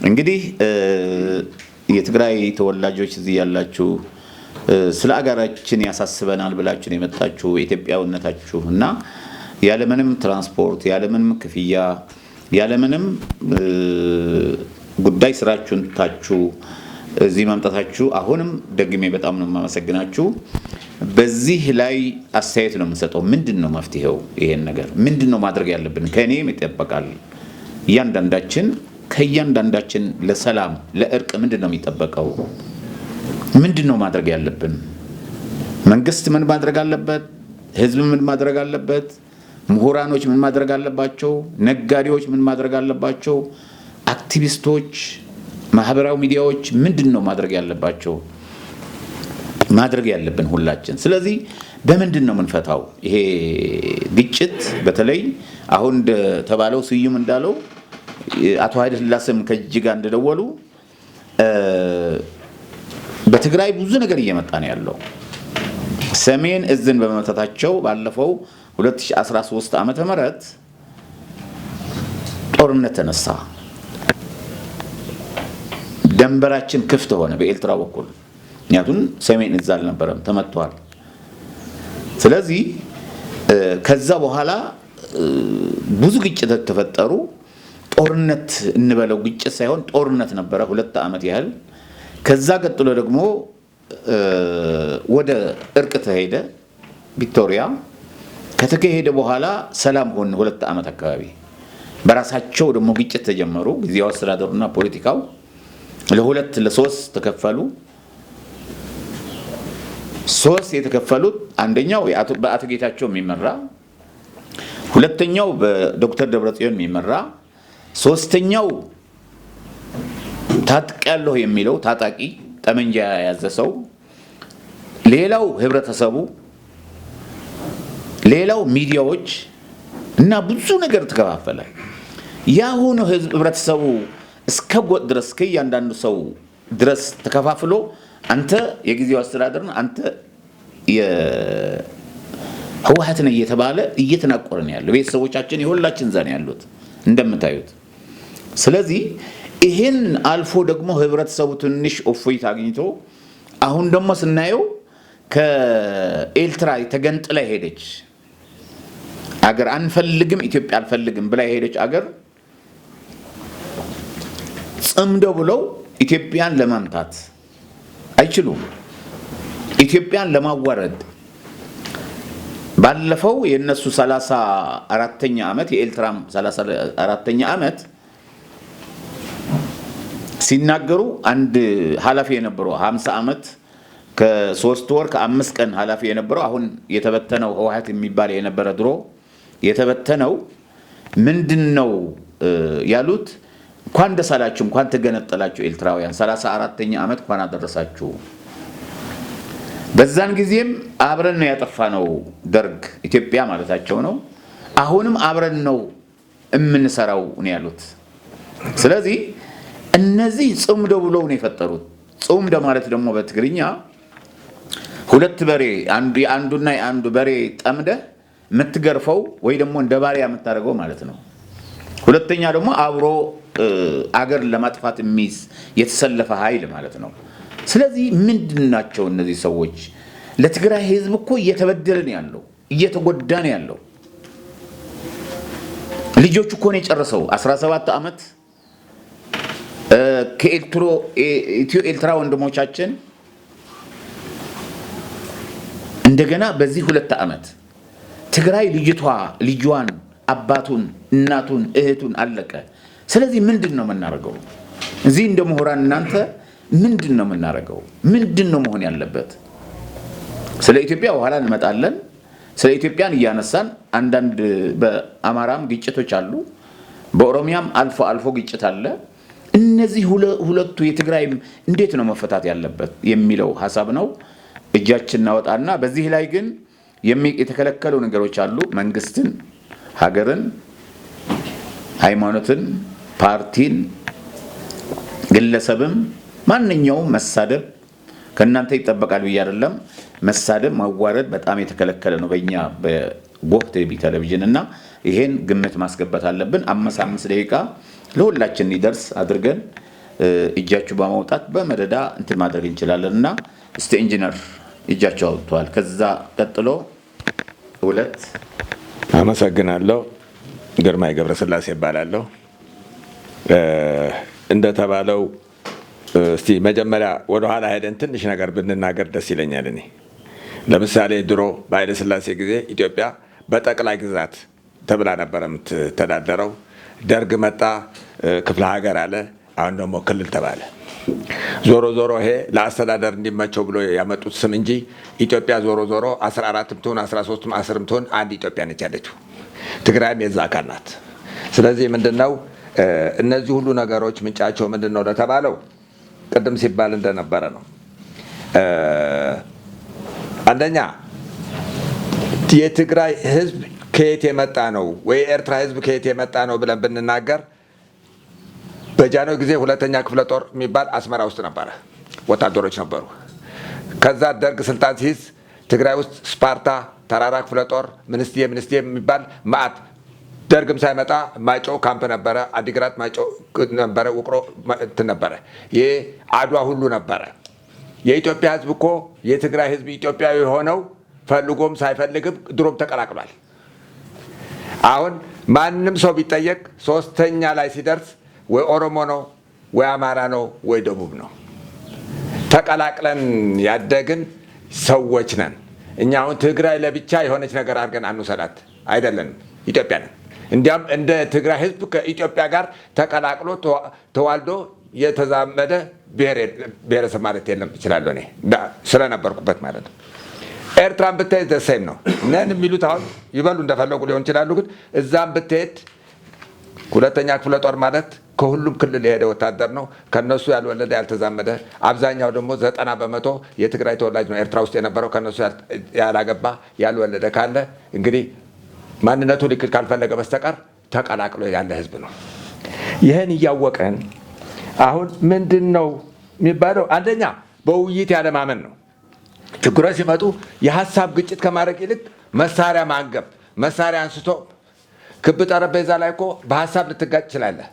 እንግዲህ የትግራይ ተወላጆች እዚህ ያላችሁ ስለ አገራችን ያሳስበናል ብላችሁ የመጣችሁ ኢትዮጵያውነታችሁ እና ያለምንም ትራንስፖርት ያለምንም ክፍያ ያለምንም ጉዳይ ስራችሁን ታችሁ እዚህ ማምጣታችሁ አሁንም ደግሜ በጣም ነው የማመሰግናችሁ። በዚህ ላይ አስተያየት ነው የምሰጠው። ምንድነው መፍትሄው? ይሄን ነገር ምንድነው ማድረግ ያለብን? ከኔም ይጠበቃል። ከእያንዳንዳችን ለሰላም ለእርቅ ምንድነው የሚጠበቀው? ምንድነው ማድረግ ያለብን? መንግስት ምን ማድረግ አለበት? ህዝብ ምን ማድረግ አለበት? ምሁራኖች ምን ማድረግ አለባቸው? ነጋዴዎች ምን ማድረግ አለባቸው? አክቲቪስቶች፣ ማህበራዊ ሚዲያዎች ምንድነው ማድረግ ያለባቸው? ማድረግ ያለብን ሁላችን። ስለዚህ በምንድነው የምንፈታው ይሄ ግጭት? በተለይ አሁን ተባለው ስዩም እንዳለው አቶ ኃይለ ሥላሴም ከጅጋ እንደደወሉ በትግራይ ብዙ ነገር እየመጣ ነው ያለው። ሰሜን እዝን በመመታታቸው ባለፈው 2013 ዓመተ ምህረት ጦርነት ተነሳ። ደንበራችን ክፍት ሆነ በኤርትራ በኩል። ምክንያቱም ሰሜን እዝ አልነበረም፣ ተመቷል። ስለዚህ ከዛ በኋላ ብዙ ግጭቶች ተፈጠሩ። ጦርነት እንበለው ግጭት ሳይሆን ጦርነት ነበረ 2 ዓመት ያህል። ከዛ ቀጥሎ ደግሞ ወደ እርቅ ተሄደ። ቪክቶሪያ ከተካሄደ በኋላ ሰላም ሆነ 2 ዓመት አካባቢ። በራሳቸው ደግሞ ግጭት ተጀመሩ። ጊዜያዊ አስተዳደሩና ፖለቲካው ለሁለት ለሶስት ተከፈሉ። ሶስት የተከፈሉት አንደኛው በአቶ ጌታቸው የሚመራ፣ ሁለተኛው በዶክተር ደብረጽዮን የሚመራ፣ ሶስተኛው ታጥቃለሁ የሚለው ታጣቂ ጠመንጃ ያዘ ሰው፣ ሌላው ህብረተሰቡ፣ ሌላው ሚዲያዎች እና ብዙ ነገር ተከፋፈለ። ያሁኑ ህብረተሰቡ እስከ ጎጥ ድረስ ከእያንዳንዱ ሰው ድረስ ተከፋፍሎ አንተ የጊዜው አስተዳደርን አንተ የህወሓት ነህ እየተባለ እየተናቆረ ነው ያለው። ቤተሰቦቻችን የሁላችን ዘን ያሉት እንደምታዩት። ስለዚህ ይሄን አልፎ ደግሞ ህብረተሰቡ ትንሽ እፎይታ አግኝቶ አሁን ደግሞ ስናየው ከኤርትራ ተገንጥላ ሄደች አገር አንፈልግም ኢትዮጵያ አልፈልግም ብላ ሄደች አገር ጽምዶ ብለው ኢትዮጵያን ለማምታት አይችሉም። ኢትዮጵያን ለማዋረድ ባለፈው የነሱ 34ኛ ዓመት የኤርትራም 34ኛ ዓመት ሲናገሩ አንድ ኃላፊ የነበረው 50 ዓመት ከ3 ወር ከ5 ቀን ኃላፊ የነበረው አሁን የተበተነው ህወሓት የሚባል የነበረ ድሮ የተበተነው ምንድነው ያሉት? እንኳን ደስ አላችሁ እንኳን ተገነጠላችሁ ኤርትራውያን 34ኛ ዓመት እንኳን አደረሳችሁ። በዛን ጊዜም አብረን ነው ያጠፋነው ደርግ ኢትዮጵያ ማለታቸው ነው። አሁንም አብረን ነው እምንሰራው ነው ያሉት። ስለዚህ እነዚህ ጽምዶ ብለው ነው የፈጠሩት። ጽምዶ ማለት ደግሞ በትግርኛ ሁለት በሬ አንዱና አንዱ በሬ ጠምደ የምትገርፈው ወይ ደግሞ እንደ ባሪያ የምታደርገው ማለት ነው። ሁለተኛ ደግሞ አብሮ አገር ለማጥፋት የሚስ የተሰለፈ ኃይል ማለት ነው። ስለዚህ ምንድናቸው እነዚህ ሰዎች? ለትግራይ ህዝብ እኮ እየተበደለ ነው ያለው፣ እየተጎዳ ነው ያለው። ልጆቹ እኮ ነው የጨረሰው 17 ዓመት ከኢትዮ ኤርትራ ወንድሞቻችን እንደገና በዚህ 2 ዓመት ትግራይ ልጇን አባቱን እናቱን እህቱን አለቀ። ስለዚህ ምንድነው የምናደርገው? እዚህ እንደ ምሁራን እናንተ ምንድነው የምናደርገው? ምንድነው መሆን ያለበት? ስለ ኢትዮጵያ በኋላ እንመጣለን። ስለ ኢትዮጵያን እያነሳን አንዳንድ በአማራም ግጭቶች አሉ፣ በኦሮሚያም አልፎ ግጭት አለ። እነዚህ ሁለቱ የትግራይ እንዴት ነው መፈታት ያለበት የሚለው ሐሳብ ነው። እጃችን እናወጣና በዚህ ላይ ግን የተከለከሉ ነገሮች አሉ። መንግስትን፣ ሀገርን፣ ሃይማኖትን፣ ፓርቲን፣ ግለሰብም ማንኛውም መሳደብ ከናንተ ይጠበቃል ብዬ አይደለም። መሳደብ ማዋረድ በጣም የተከለከለ ነው በእኛ በጎህ ቲቪ ቴሌቪዥን እና ይሄን ግምት ማስገባት አለብን። 5 ደቂቃ ለሁላችን ይደርስ አድርገን እጃችሁ በማውጣት በመደዳ እንትን ማድረግ እንችላለን እና እስቲ ኢንጂነር እጃቸው አውጥተዋል። ከዛ ቀጥሎ ሁለት አመሰግናለሁ። ግርማይ ገብረስላሴ ይባላለሁ። እንደተባለው እስቲ መጀመሪያ ወደ ኋላ ሄደን ትንሽ ነገር ብንናገር ደስ ይለኛል። እኔ ለምሳሌ ድሮ በኃይለ ሥላሴ ጊዜ ኢትዮጵያ በጠቅላይ ግዛት ተብላ ነበረ የምትተዳደረው። ደርግ መጣ፣ ክፍለ ሀገር አለ። አሁን ደግሞ ክልል ተባለ። ዞሮ ዞሮ ይሄ ለአስተዳደር እንዲመቸው ብሎ ያመጡት ስም እንጂ ኢትዮጵያ ዞሮ ዞሮ 14 ትሁን 13 10 ትሁን አንድ ኢትዮጵያ ነች ያለችው። ትግራይም የዛ አካል ናት። ስለዚህ ምንድነው እነዚህ ሁሉ ነገሮች ምንጫቸው ምንድነው ለተባለው ቅድም ሲባል እንደነበረ ነው። አንደኛ የትግራይ ህዝብ ከየት የመጣ ነው ወይ ኤርትራ ህዝብ ከየት የመጣ ነው ብለን ብንናገር በጃንሆይ ጊዜ ሁለተኛ ክፍለ ጦር የሚባል አስመራ ውስጥ ነበረ፣ ወታደሮች ነበሩ። ከዛ ደርግ ስልጣን ሲይዝ ትግራይ ውስጥ ስፓርታ፣ ተራራ ክፍለ ጦር፣ ምንስቴ የሚባል ማዕት፣ ደርግም ሳይመጣ ማጮ ካምፕ ነበረ፣ አዲግራት ማጮ ነበረ፣ ውቅሮ ነበረ፣ ይሄ አድዋ ሁሉ ነበረ። የኢትዮጵያ ህዝብ እኮ የትግራይ ህዝብ ኢትዮጵያዊ ሆነው ፈልጎም ሳይፈልግም ድሮም ተቀላቅሏል። አሁን ማንም ሰው ቢጠየቅ ሶስተኛ ላይ ሲደርስ ወይ ኦሮሞ ነው ወይ አማራ ነው ወይ ደቡብ ነው። ተቀላቅለን ያደግን ሰዎች ነን። እኛ አሁን ትግራይ ለብቻ የሆነች ነገር አድርገን አንውሰዳት፣ አይደለንም፣ ኢትዮጵያ ነን። እንዲያም እንደ ትግራይ ህዝብ ከኢትዮጵያ ጋር ተቀላቅሎ ተዋልዶ የተዛመደ ብሔረሰብ ማለት የለም እችላለሁ እኔ ስለነበርኩበት ማለት ነው። ኤርትራን ብትሄድ ደሴም ነው ነን የሚሉት አሁን ይበሉ እንደፈለጉ ሊሆን ይችላሉ። ግን እዛም ብትሄድ ሁለተኛ ክፍለ ጦር ማለት ከሁሉም ክልል የሄደ ወታደር ነው። ከነሱ ያልወለደ ያልተዛመደ፣ አብዛኛው ደግሞ 90% የትግራይ ተወላጅ ነው ኤርትራ ውስጥ የነበረው። ከነሱ ያላገባ ያልወለደ ካለ እንግዲህ ማንነቱ ሊክድ ካልፈለገ በስተቀር ተቀላቅሎ ያለ ህዝብ ነው። ይህን እያወቀን አሁን ምንድን ነው የሚባለው? አንደኛ በውይይት ያለማመን ነው። ችግሮች ሲመጡ የሀሳብ ግጭት ከማድረግ ይልቅ መሳሪያ ማንገብ፣ መሳሪያ አንስቶ ክብ ጠረጴዛ ላይ እኮ በሀሳብ ልትጋጭ ትችላለህ።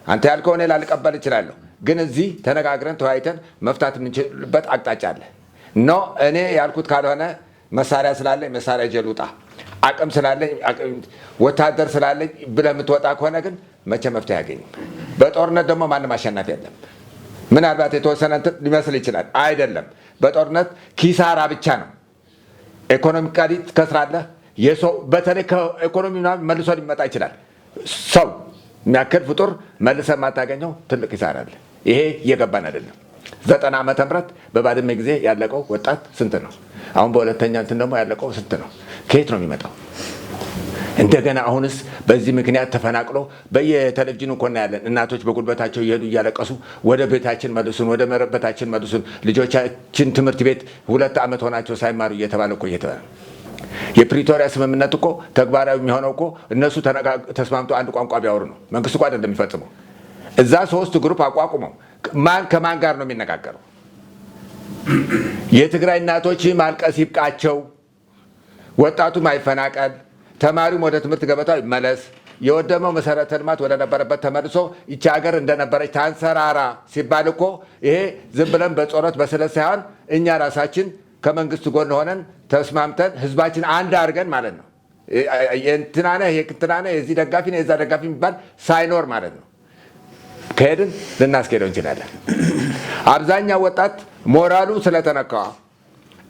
አንተ ያልከው እኔ ላልቀበል እችላለሁ፣ ግን እዚህ ተነጋግረን ተወያይተን መፍታት የምንችልበት አቅጣጫ አለ። ኖ እኔ ያልኩት ካልሆነ መሳሪያ ስላለኝ መሳሪያ ይዤ ልውጣ፣ አቅም ስላለኝ ወታደር ስላለኝ ብለህ የምትወጣ ከሆነ ግን መቼ መፍትሄ አያገኝም። በጦርነት ደግሞ ማንም አሸናፊ የለም። ምናልባት የተወሰነ እንትን ሊመስል ይችላል፣ አይደለም። በጦርነት ኪሳራ ብቻ ነው። ኢኮኖሚካሊ ትከስራለህ። የሰው በተለይ ከኢኮኖሚ መልሶ ሊመጣ ይችላል። ሰው የሚያክል ፍጡር መልሰ የማታገኘው ትልቅ ኪሳራ አለ። ይሄ እየገባን አይደለም። 90 ዓመተ ምህረት በባድመ ጊዜ ያለቀው ወጣት ስንት ነው? አሁን በሁለተኛ እንትን ደግሞ ያለቀው ስንት ነው? ከየት ነው የሚመጣው? እንደገና አሁንስ በዚህ ምክንያት ተፈናቅሎ በየቴሌቪዥኑ እኮ እናያለን። እናቶች በጉልበታቸው እየሄዱ እያለቀሱ ወደ ቤታችን መልሱን፣ ወደ መረበታችን መልሱን፣ ልጆቻችን ትምህርት ቤት 2 ዓመት ሆናቸው ሳይማሩ እየተባለ እኮ እየተባለ የፕሪቶሪያ ስምምነት እኮ ተግባራዊ የሚሆነው እኮ እነሱ ተስማምቶ አንድ ቋንቋ ቢያወሩ ነው። መንግስት እኮ አይደለም የሚፈጽመው። እዛ 3 ግሩፕ አቋቁመው ማን ከማን ጋር ነው የሚነጋገረው? የትግራይ እናቶች ማልቀስ ይብቃቸው፣ ወጣቱ ማይፈናቀል፣ ተማሪውም ወደ ትምህርት ገበታው ይመለስ፣ የወደመው መሰረተ ልማት ወደ ነበረበት ተመልሶ ይቺ ሀገር እንደነበረች ታንሰራራ ሲባል እኮ ይሄ ዝም ብለን በጸሎት በስለት ሳይሆን እኛ ራሳችን ከመንግስት ጎን ሆነን ተስማምተን ህዝባችን አንድ አድርገን ማለት ነው። የእንትናነ የክትናነ የዚህ ደጋፊ ነው የዛ ደጋፊ የሚባል ሳይኖር ማለት ነው። ከሄድን ልናስኬደው እንችላለን። አብዛኛው ወጣት ሞራሉ ስለተነካ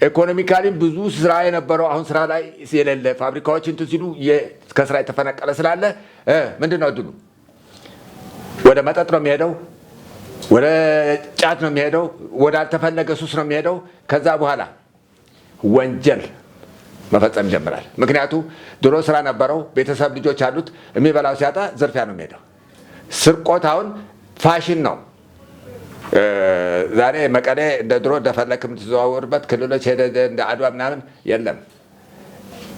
ኢኮኖሚካሊም ብዙ ስራ የነበረው አሁን ስራ ላይ የሌለ ፋብሪካዎች እንትን ሲሉ ከስራ የተፈነቀለ ስላለ ምንድን ነው እድሉ? ወደ መጠጥ ነው የሚሄደው፣ ወደ ጫት ነው የሚሄደው፣ ወደ አልተፈለገ ሱስ ነው የሚሄደው። ከዛ በኋላ ወንጀል መፈጸም ይጀምራል። ምክንያቱ ድሮ ስራ ነበረው፣ ቤተሰብ ልጆች አሉት፣ የሚበላው ሲያጣ ዝርፊያ ነው የሚሄደው። ስርቆት አሁን ፋሽን ነው። ዛሬ መቀሌ እንደ ድሮ እንደፈለክ የምትዘዋወርበት ክልሎች ሄደ እንደ አድዋ ምናምን የለም።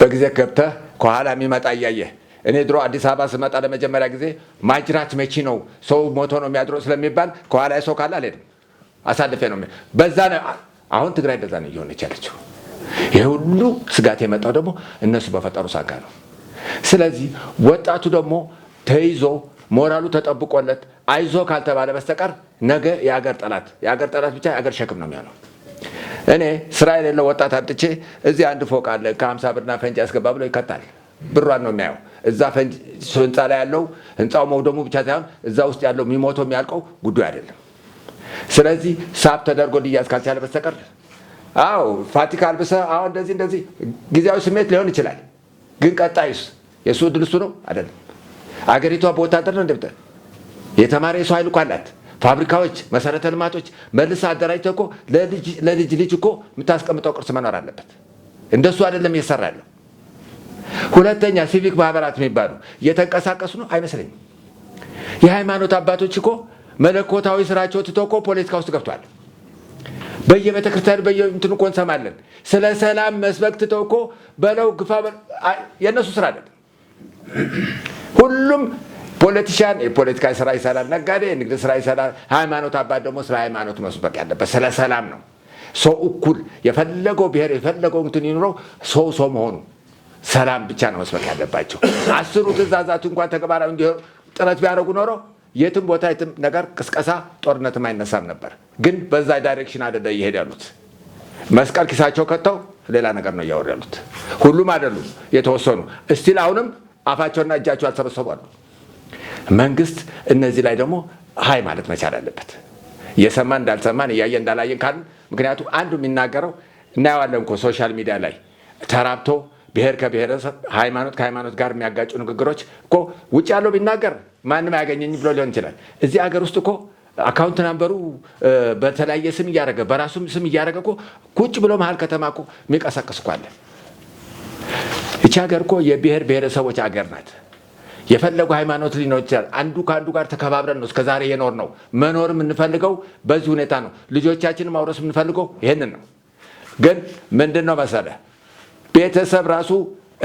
በጊዜ ገብተህ ከኋላ የሚመጣ እያየህ። እኔ ድሮ አዲስ አበባ ስመጣ ለመጀመሪያ ጊዜ ማጅራት መቺ ነው ሰው ሞቶ ነው የሚያድረው ስለሚባል ከኋላ ሰው ካለ አልሄድም፣ አሳልፌ ነው በዛ ነው። አሁን ትግራይ እንደዛ ነው እየሆነች ያለችው። ይህ ሁሉ ስጋት የመጣው ደግሞ እነሱ በፈጠሩ ሳጋ ነው። ስለዚህ ወጣቱ ደግሞ ተይዞ ሞራሉ ተጠብቆለት አይዞ ካልተባለ በስተቀር ነገ የአገር ጠላት ብቻ የአገር ሸክም ነው የሚሆነው። እኔ ስራ የሌለው ወጣት አምጥቼ እዚህ አንድ ፎቅ አለ ከ50 ብርና ፈንጂ ያስገባ ብሎ ይከታል። ብሯን ነው የሚያየው። እዛ ፈንጂ ህንፃ ላይ ያለው ህንፃው መውደሙ ብቻ ሳይሆን እዛ ውስጥ ያለው የሚሞተው የሚያልቀው ጉዳዩ አይደለም። ስለዚህ ሳብ ተደርጎ ሊያዝ ካልቻለ በስተቀር ፋቲካ አልብሰህ እንደዚህ ጊዜያዊ ስሜት ሊሆን ይችላል። ግን ቀጣዩስ የእሱ ዕድል እሱ ነው አይደለም። አገሪቷ በወታደር ነው እንደምጠ የተማረ የሰው ኃይል እኮ አላት። ፋብሪካዎች፣ መሰረተ ልማቶች መልሳ አደራጅተህ እኮ ለልጅ ልጅ እኮ የምታስቀምጠው ቅርስ መኖር አለበት። እንደሱ አይደለም እየሰራ ያለው። ሁለተኛ ሲቪክ ማህበራት የሚባሉ እየተንቀሳቀሱ ነው አይመስለኝም። የሃይማኖት አባቶች እኮ መለኮታዊ ስራቸው ትተው እኮ ፖለቲካ ውስጥ ገብቷል። በየቤተ ክርስቲያን በየእንትኑ እኮ እንሰማለን። ስለ ሰላም መስበክ ትተው እኮ በለው ግፋ የእነሱ ስራ አይደለም። ሁሉም ፖለቲሻን የፖለቲካ ስራ ይሰራል፣ ነጋዴ የንግድ ስራ ይሰራል። ሃይማኖት አባት ደግሞ ስለ ሃይማኖት መስበክ ያለበት ስለ ሰላም ነው። ሰው እኩል የፈለገው ብሔር የፈለገው እንትን ይኑረው፣ ሰው መሆኑ ሰላም ብቻ ነው መስበክ ያለባቸው። 10ቱ ትእዛዛት እንኳን ተግባራዊ እንዲሆኑ ጥረት ቢያደርጉ ኖሮ የትም ቦታ የትም ነገር ቅስቀሳ ጦርነትም አይነሳም ነበር። ግን በዛ ዳይሬክሽን አይደለ እየሄዱ ያሉት። መስቀል ኪሳቸው ከተው ሌላ ነገር ነው እያወሩ ያሉት። ሁሉም አይደሉም፣ የተወሰኑ እስቲል አሁንም አፋቸውና እጃቸው አልሰበሰቡ አሉ። መንግስት እነዚህ ላይ ደግሞ ሀይ ማለት መቻል አለበት። እየሰማን እንዳልሰማን እያየን እንዳላየን ካልን ምክንያቱም አንዱ የሚናገረው እናየዋለን እኮ ሶሻል ሚዲያ ላይ ተራብቶ ብሔር ከብሔረሰብ ሃይማኖት ከሃይማኖት ጋር የሚያጋጩ ንግግሮች እኮ ውጭ ያለው ቢናገር ማንም አያገኘኝ ብሎ ሊሆን ይችላል። እዚህ ሀገር ውስጥ እኮ አካውንት ናምበሩ በተለያየ ስም እያደረገ በራሱም ስም እያደረገ እኮ ቁጭ ብሎ መሀል ከተማ እኮ የሚቀሰቅስ እኮ አለ። ይቺ ሀገር እኮ የብሔር ብሔረሰቦች ሀገር ናት። የፈለጉ ሃይማኖት ሊኖር ይችላል። አንዱ ከአንዱ ጋር ተከባብረን ነው እስከዛሬ የኖር ነው። መኖር የምንፈልገው በዚህ ሁኔታ ነው። ልጆቻችንን ማውረስ የምንፈልገው ይሄንን ነው። ግን ምንድን ነው መሰለ ቤተሰብ ራሱ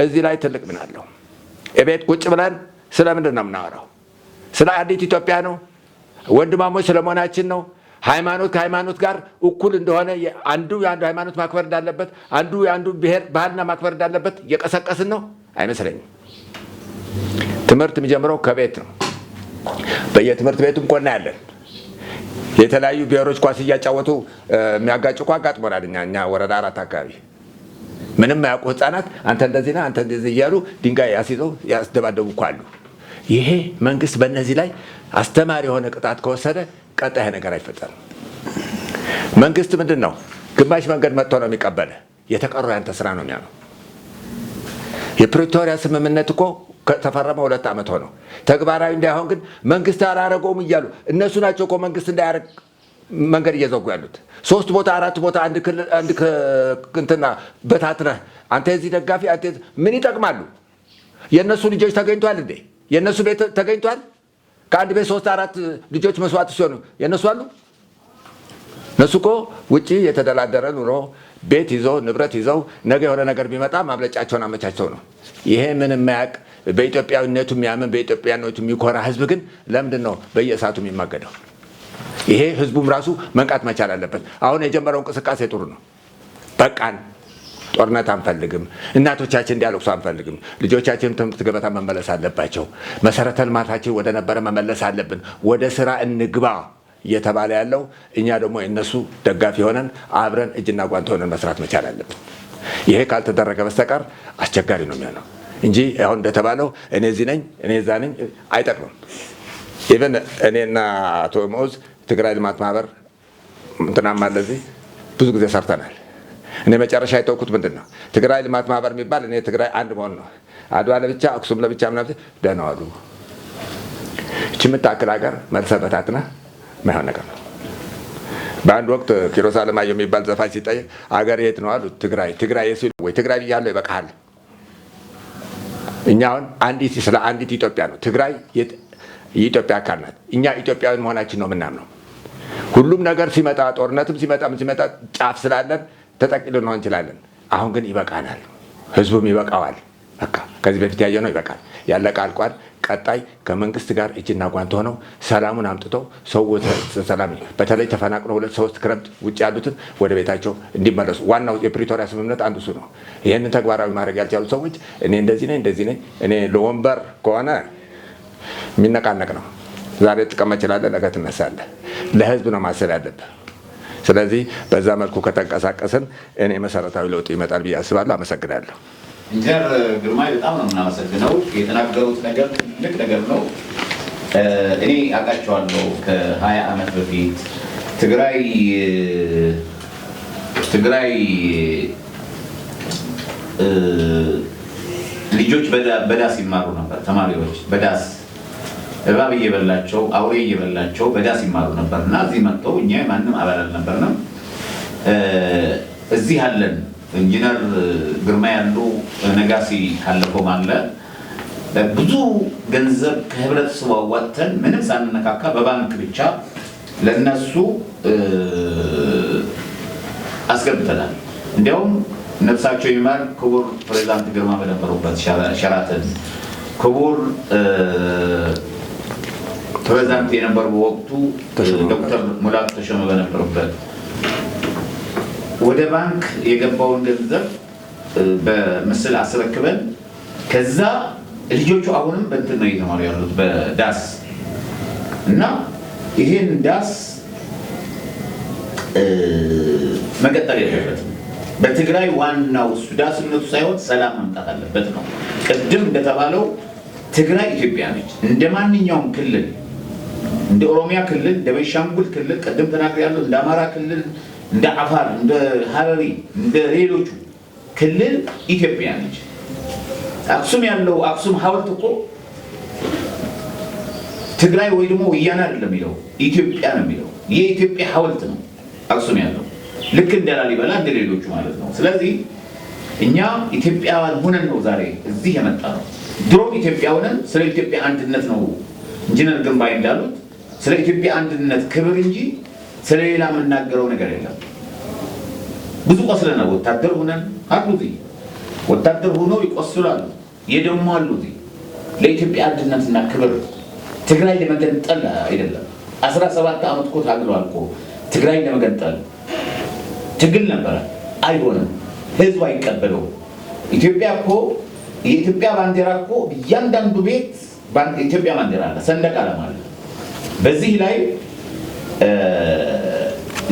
እዚህ ላይ ትልቅ ምን አለው። እቤት ቁጭ ብለን ስለምንድን ነው የምናወራው? ስለ አንዲት ኢትዮጵያ ነው። ወንድማሞች ስለመሆናችን ነው። ሃይማኖት ከሃይማኖት ጋር እኩል እንደሆነ አንዱ የአንዱ ሃይማኖት ማክበር እንዳለበት፣ አንዱ የአንዱ ብሔር ባህልና ማክበር እንዳለበት እየቀሰቀስን ነው አይመስለኝም። ትምህርት የሚጀምረው ከቤት ነው። በየትምህርት ቤቱም እኮ እናያለን። የተለያዩ ብሔሮች ኳስ እያጫወቱ የሚያጋጩ እኮ አጋጥሞናል። እኛ ወረዳ 4 አካባቢ ምንም የማያውቁ ህፃናት አንተ እንደዚህ ነህ አንተ እንደዚህ እያሉ ድንጋይ ያስይዘው ያስደባደቡ እኮ አሉ። ይሄ መንግስት በእነዚህ ላይ አስተማሪ የሆነ ቅጣት ከወሰደ ቀጣይ ነገር አይፈጠርም። መንግስት ምንድን ነው ግማሽ መንገድ መጥቶ ነው የሚቀበለ፣ የተቀረው ያንተ ስራ ነው የሚያለው። የፕሪቶሪያ ስምምነት እኮ ተፈረመ 2 ዓመት ሆነው ተግባራዊ እንዳይሆን ግን መንግስት አላረገውም እያሉ እነሱ ናቸው እኮ መንግስት እንዳያረግ መንገድ እየዘጉ ያሉት። 3 ቦታ 4 ቦታ አንድ እንትና በታትነህ አንተ የዚህ ደጋፊ አንተ ምን ይጠቅማሉ? የእነሱ ልጆች ተገኝቷል እንዴ? የእነሱ ቤት ተገኝቷል? ከአንድ ቤት 3 4 ልጆች መስዋዕት ሲሆኑ የእነሱ አሉ? እነሱ እኮ ውጭ የተደላደረ ኑሮ ቤት ይዘው ንብረት ይዘው ነገ የሆነ ነገር ቢመጣ ማምለጫቸውን አመቻቸው ነው። ይሄ ምን የማያውቅ በኢትዮጵያዊነቱ የሚያምን በኢትዮጵያነቱ የሚኮራ ህዝብ ግን ለምንድን ነው በየእሳቱ የሚማገደው? ይሄ ህዝቡም ራሱ መንቃት መቻል አለበት። አሁን የጀመረው እንቅስቃሴ ጥሩ ነው። በቃን፣ ጦርነት አንፈልግም፣ እናቶቻችን እንዲያለቅሱ አንፈልግም፣ ልጆቻችን ትምህርት ገበታ መመለስ አለባቸው፣ መሰረተ ልማታችን ወደ ነበረ መመለስ አለብን፣ ወደ ስራ እንግባ እየተባለ ያለው እኛ ደግሞ የእነሱ ደጋፊ ሆነን አብረን እጅና ጓንት ሆነን መስራት መቻል አለብን። ይሄ ካልተደረገ በስተቀር አስቸጋሪ ነው የሚሆነው እንጂ አሁን እንደተባለው እኔ እዚህ ነኝ እኔ እዛ ነኝ አይጠቅምም። ኢቨን እኔና አቶ መውዝ ትግራይ ልማት ማህበር እንትናም አለ እዚህ ብዙ ጊዜ ሰርተናል። እኔ መጨረሻ የተውኩት ምንድን ነው ትግራይ ልማት ማህበር የሚባል እኔ ትግራይ አንድ መሆን ነው። አድዋ ለብቻ አክሱም ለብቻ ምናምን ደህና ዋሉ። እቺ የምታክል ሀገር መልሰህ በታትነህ ማይሆን ነገር ነው። በአንድ ወቅት ኪሮስ አለማየሁ የሚባል ዘፋኝ ሲጠየቅ አገር የት ነው አሉት። ትግራይ ሲሉ ወይ ትግራይ ብያለሁ ይበቃሃል። እኛ አሁን ስለ አንዲት ኢትዮጵያ ነው። ትግራይ የኢትዮጵያ አካል ናት። እኛ ኢትዮጵያውያን መሆናችን ነው የምናምነው። ሁሉም ነገር ሲመጣ ጦርነትም ሲመጣ ጫፍ ስላለን ተጠቂ ልንሆን እንችላለን። አሁን ግን ይበቃናል። ህዝቡም ይበቃዋል። በቃ ከዚህ በፊት ያየነው ይበቃል። ያለቀ አልቋል። ቀጣይ ከመንግስት ጋር እጅና ጓንት ሆነው ሰላሙን አምጥተው ሰው ሰላም በተለይ ተፈናቅለው 2-3 ክረምት ውጭ ያሉትን ወደ ቤታቸው እንዲመለሱ ዋናው የፕሪቶሪያ ስምምነት አንዱ እሱ ነው። ይህንን ተግባራዊ ማድረግ ያልቻሉ ሰዎች እኔ እንደዚህ ነኝ እኔ ለወንበር ከሆነ የሚነቃነቅ ነው። ዛሬ ትቀመጥ ይችላል፣ ነገ ትነሳለህ። ለህዝብ ነው ማሰብ ያለብህ። ስለዚህ በዛ መልኩ ከተንቀሳቀስን እኔ መሰረታዊ ለውጥ ይመጣል ብዬ አስባለሁ። አመሰግናለሁ። ኢንጂነር ግርማይ በጣም ነው የምናመሰግነው። የተናገሩት ነገር ትልቅ ነገር ነው። እኔ አውቃቸዋለሁ ከ20 ዓመት በፊት ትግራይ ልጆች በዳስ ይማሩ ነበር። ተማሪዎች በዳስ እባብ እየበላቸው አውሬ እየበላቸው በዳስ ይማሩ ነበር እና እዚህ መጥተው እኛ ማንም አባል አልነበርንም። እዚህ አለን ኢንጂነር ግርማ ያሉ ነጋሲ ካለፈው አለ ብዙ ገንዘብ ከህብረተሰቡ አዋጥተን ምንም ሳንነካካ በባንክ ብቻ ለነሱ አስገብተናል። እንዲያውም ነፍሳቸው ይማር ክቡር ፕሬዝዳንት ግርማ በነበሩበት ሸራተን ክቡር ፕሬዝዳንት የነበሩ ወቅቱ ዶክተር ሙላቱ ተሾመ በነበሩበት ወደ ባንክ የገባውን ገንዘብ በምስል አስረክበን ከዛ ልጆቹ አሁንም በእንትን ነው እየተማሩ ያሉት በዳስ እና ይሄን ዳስ መቀጠል የለበትም። በትግራይ ዋናው እሱ ዳስነቱ ሳይሆን ሰላም መምጣት አለበት ነው። ቅድም እንደተባለው ትግራይ ኢትዮጵያ ነች። እንደ ማንኛውም ክልል እንደ ኦሮሚያ ክልል፣ እንደ ቤንሻንጉል ክልል ቅድም ተናግሬያለሁ፣ እንደ አማራ ክልል፣ እንደ አፋር፣ እንደ ሀረሪ፣ እንደ ሌሎቹ ክልል ኢትዮጵያ ነች። አክሱም ያለው አክሱም ሐውልት እኮ ትግራይ ወይ ደግሞ ወያኔ አይደለም የሚለው ኢትዮጵያ ነው የሚለው። የኢትዮጵያ ሐውልት ነው አክሱም ያለው ልክ እንደ ላሊበላ እንደ ሌሎቹ ማለት ነው። ስለዚህ እኛ ኢትዮጵያውያን ሆነን ነው ዛሬ እዚህ የመጣ ነው። ድሮም ኢትዮጵያ ሆነን ስለ ኢትዮጵያ አንድነት ነው ኢንጂነር ግርማይ እንዳሉት ስለ ኢትዮጵያ አንድነት ክብር እንጂ ስለሌላ የምናገረው ነገር የለም። ብዙ ቆስለናል። ወታደር ሆነን አሉ እዚህ ወታደር ሆነው ይቆስላሉ፣ የደሙ አሉ እዚህ ለኢትዮጵያ አንድነትና ክብር ትግራይ ለመገንጠል አይደለም። 17 ዓመት እኮ ታግለዋል እኮ ትግራይ ለመገንጠል ትግል ነበረ። አይሆንም፣ ህዝቡ አይቀበለው። ኢትዮጵያ እኮ የኢትዮጵያ ባንዲራ እኮ እያንዳንዱ ቤት ኢትዮጵያ ባንዲራ አለ፣ ሰንደቅ ዓላማ አለ። በዚህ ላይ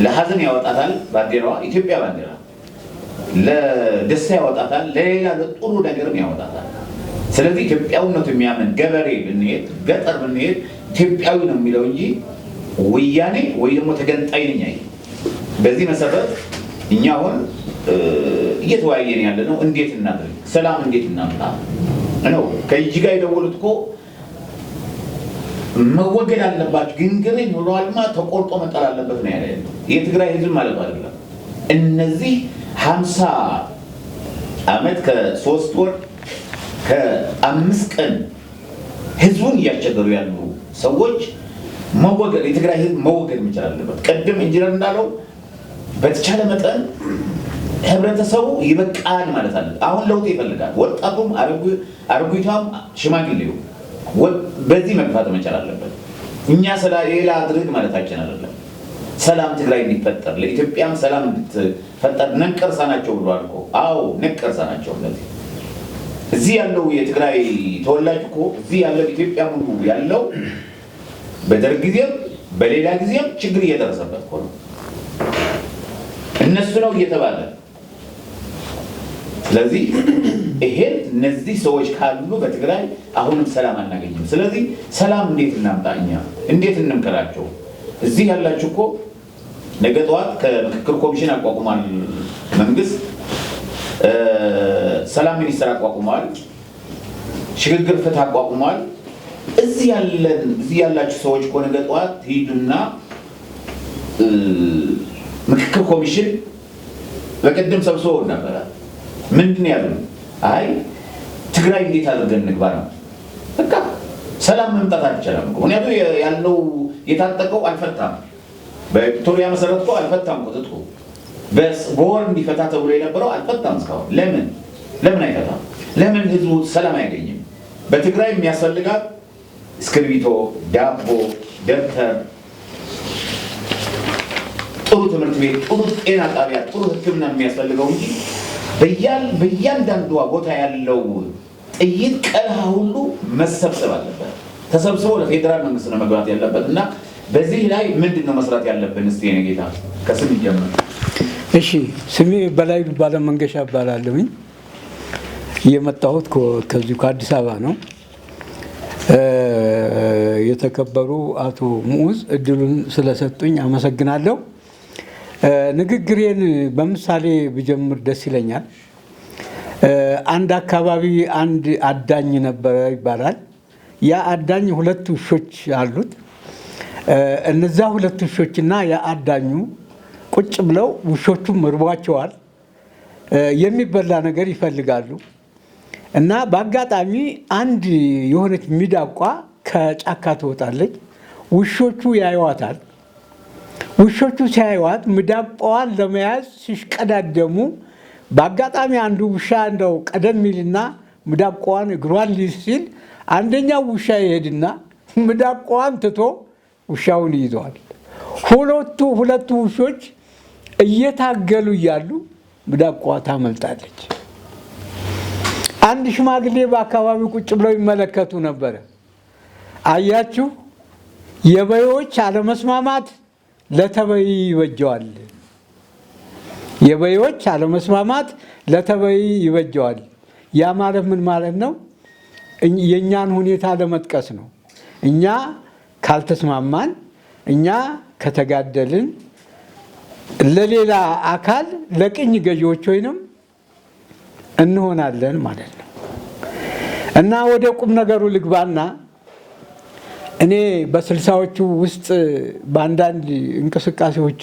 ለሀዘን ያወጣታል ባንዲራዋ ኢትዮጵያ ባንዲራ፣ ለደስታ ያወጣታል፣ ለሌላ ለጥሩ ነገርም ያወጣታል። ስለዚህ ኢትዮጵያዊነቱ የሚያምን ገበሬ ብንሄድ ገጠር ብንሄድ ኢትዮጵያዊ ነው የሚለው እንጂ ወያኔ ወይ ደግሞ ተገንጣይ ነኝ አይደል። በዚህ መሰረት እኛ አሁን እየተወያየን ያለ ነው እንዴት እናድርግ፣ ሰላም እንዴት እናምጣ ነው። ከእጅ ጋር የደወሉት እኮ መወገድ አለባቸው ግንግሬን ሆኗልማ ተቆርጦ መጣል አለበት ነው ያለ። የትግራይ ህዝብ ማለት አይደለም። እነዚህ 50 ዓመት ከ3 ወር ከ5 ቀን ህዝቡን እያስቸገሩ ያሉ ሰዎች መወገድ የትግራይ ህዝብ መወገድ መቻል አለበት። ቅድም ኢንጂነር እንዳለው በተቻለ መጠን ህብረተሰቡ ይበቃል ማለት አለ። አሁን ለውጥ ይፈልጋል። ወጣቱም አርጉታም ሽማግሌው በዚህ መግፋት መቻል አለበት። እኛ ሌላ አድርግ ማለታችን አይደለም። ሰላም ትግራይ እንዲፈጠር ለኢትዮጵያም ሰላም እንድትፈጠር ነቀርሳ ናቸው ብሏል እኮ። አዎ ነቀርሳ ናቸው። ስለዚህ እዚህ ያለው የትግራይ ተወላጅ እኮ እዚህ ያለው ኢትዮጵያ ሙሉ ያለው በደርግ ጊዜም በሌላ ጊዜም ችግር እየደረሰበት እኮ ነው። እነሱ ነው እየተባለ ስለዚህ ይሄን እነዚህ ሰዎች ካሉ በትግራይ አሁንም ሰላም አናገኝም። ስለዚህ ሰላም እንዴት እናምጣ? እኛ እንዴት እንምከራቸው? እዚህ ያላችሁ እኮ ነገ ጠዋት ከምክክር ኮሚሽን አቋቁሟል መንግስት፣ ሰላም ሚኒስቴር አቋቁሟል፣ ሽግግር ፍትህ አቋቁሟል። እዚህ ያላችሁ ሰዎች እኮ ነገ ጠዋት ሂዱና ምክክር ኮሚሽን በቀደም ሰብስቦ ነበረ። ምንድን ያሉ አይ ትግራይ እንዴት አድርገን እንግባ ነው። በቃ ሰላም መምጣት አልቻለም። ምክንያቱም ያለው የታጠቀው አልፈታም። በቪክቶሪያ መሰረት እኮ አልፈታም። ቁጥጥሩ በወር እንዲፈታ ተብሎ የነበረው አልፈታም እስካሁን። ለምን አይፈታም? ለምን ህዝቡ ሰላም አያገኝም? በትግራይ የሚያስፈልጋት እስክርቢቶ፣ ዳቦ፣ ደብተር፣ ጥሩ ትምህርት ቤት፣ ጥሩ ጤና ጣቢያ፣ ጥሩ ሕክምና የሚያስፈልገው እንጂ በእያንዳንዷ ቦታ ያለው ጥይት ቀልሃ ሁሉ መሰብሰብ አለበት። ተሰብስቦ ለፌዴራል መንግስት ነው መግባት ያለበት እና በዚህ ላይ ምንድነው መስራት ያለብን? እስቲ የኔ ጌታ ከስም ይጀምር። እሺ፣ ስሜ በላይ ባለመንገሻ እባላለሁኝ። የመጣሁት ከዚሁ ከአዲስ አበባ ነው። የተከበሩ አቶ ሙዑዝ እድሉን ስለሰጡኝ አመሰግናለሁ። ንግግሬን በምሳሌ ብጀምር ደስ ይለኛል። አንድ አካባቢ አንድ አዳኝ ነበረ ይባላል። ያ አዳኝ 2 ውሾች አሉት። እነዛ 2 ውሾችና ያ አዳኙ ቁጭ ብለው ውሾቹም እርቧቸዋል፣ የሚበላ ነገር ይፈልጋሉ። እና በአጋጣሚ አንድ የሆነች ሚዳቋ ከጫካ ትወጣለች። ውሾቹ ያዩዋታል። ውሾቹ ሲያዩዋት ሚዳቋዋን ለመያዝ ሲሽቀዳደሙ በአጋጣሚ አንዱ ውሻ እንደው ቀደም ይልና ሚዳቋዋን እግሯን ሊይዝ ሲል አንደኛው ውሻ ይሄድና ሚዳቋዋን ትቶ ውሻውን ይይዘዋል። ሁለቱ ውሾች እየታገሉ እያሉ ሚዳቋዋ ታመልጣለች። አንድ ሽማግሌ በአካባቢው ቁጭ ብለው ይመለከቱ ነበረ። አያችሁ፣ የበዮች አለመስማማት ለተበይ ይበጀዋል። የበዮች አለመስማማት ለተበይ ይበጀዋል። ያ ማለት ምን ማለት ነው? የእኛን ሁኔታ ለመጥቀስ ነው። እኛ ካልተስማማን፣ እኛ ከተጋደልን ለሌላ አካል ለቅኝ ገዢዎች ወይንም እንሆናለን ማለት ነው። እና ወደ ቁም ነገሩ ልግባና እኔ በ60ዎቹ ውስጥ በአንዳንድ እንቅስቃሴዎች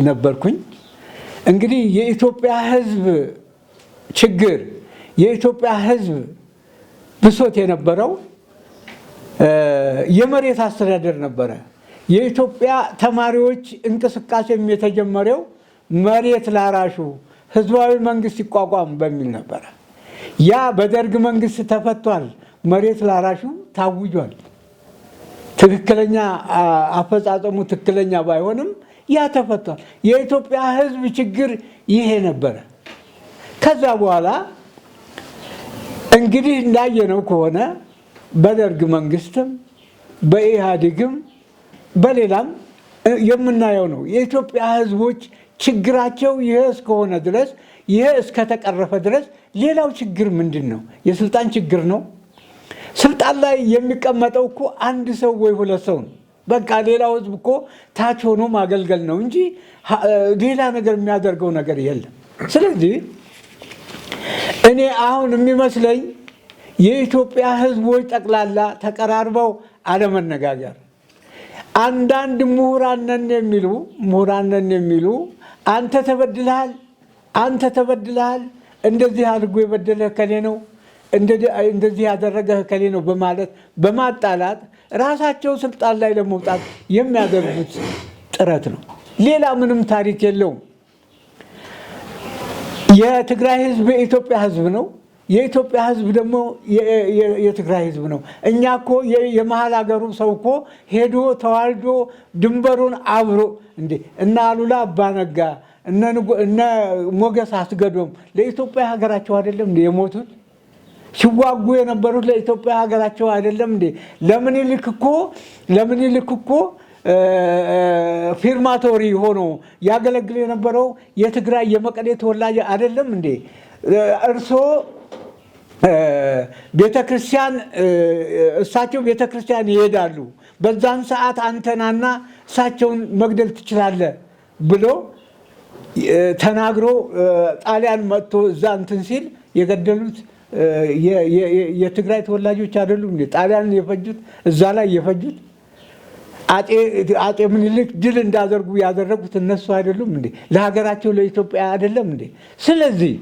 ነበርኩኝ። እንግዲህ የኢትዮጵያ ሕዝብ ችግር፣ የኢትዮጵያ ሕዝብ ብሶት የነበረው የመሬት አስተዳደር ነበረ። የኢትዮጵያ ተማሪዎች እንቅስቃሴም የተጀመረው መሬት ላራሹ ህዝባዊ መንግስት ይቋቋም በሚል ነበረ። ያ በደርግ መንግስት ተፈቷል። መሬት ላራሹ ታውጇል። ትክክለኛ አፈጻጸሙ ትክክለኛ ባይሆንም ያ ተፈቷል። የኢትዮጵያ ህዝብ ችግር ይሄ ነበረ። ከዛ በኋላ እንግዲህ እንዳየነው ከሆነ በደርግ መንግስትም በኢህአዴግም በሌላም የምናየው ነው። የኢትዮጵያ ህዝቦች ችግራቸው ይሄ እስከሆነ ድረስ፣ ይሄ እስከተቀረፈ ድረስ ሌላው ችግር ምንድን ነው? የስልጣን ችግር ነው። ስልጣን ላይ የሚቀመጠው እኮ አንድ ሰው ወይ 2 ሰው ነው። በቃ ሌላው ህዝብ እኮ ታች ሆኖ ማገልገል ነው እንጂ ሌላ ነገር የሚያደርገው ነገር የለም። ስለዚህ እኔ አሁን የሚመስለኝ የኢትዮጵያ ህዝቦች ጠቅላላ ተቀራርበው አለመነጋገር፣ አንዳንድ ምሁራን ነን የሚሉ አንተ ተበድለሃል፣ እንደዚህ አድርጎ የበደለ ከሌ ነው፣ እንደዚህ ያደረገ ከሌ ነው በማለት በማጣላት ራሳቸው ስልጣን ላይ ለመውጣት የሚያደርጉት ጥረት ነው። ሌላ ምንም ታሪክ የለውም። የትግራይ ህዝብ የኢትዮጵያ ህዝብ ነው። የኢትዮጵያ ህዝብ ደግሞ የትግራይ ህዝብ ነው። እኛ እኮ የመሀል ሀገሩ ሰው እኮ ሄዶ ተዋልዶ ድንበሩን አብሮ እንዴ እነ አሉላ አባነጋ እነ ሞገስ አስገዶም ለኢትዮጵያ ሀገራቸው አይደለም እንዴ የሞቱት? ሲዋጉ የነበሩት ለኢትዮጵያ ሀገራቸው አይደለም እንዴ? ለምኒልክ እኮ ፊርማቶሪ ሆኖ ያገለግል የነበረው የትግራይ የመቀሌ ተወላጅ አይደለም እንዴ? እርስዎ ቤተክርስቲያን እሳቸው ቤተክርስቲያን ይሄዳሉ። በዛን ሰዓት አንተናና እሳቸውን መግደል ትችላለህ ብሎ ተናግሮ ጣሊያን መጥቶ እዛ እንትን ሲል የገደሉት የትግራይ ተወላጆች አይደሉም እንዴ? ጣሊያን የፈጁት እዛ ላይ የፈጁት አጤ ምኒልክ ድል እንዳደርጉ ያደረጉት እነሱ አይደሉም እንዴ? ለሀገራቸው ለኢትዮጵያ አይደለም እንዴ? ስለዚህ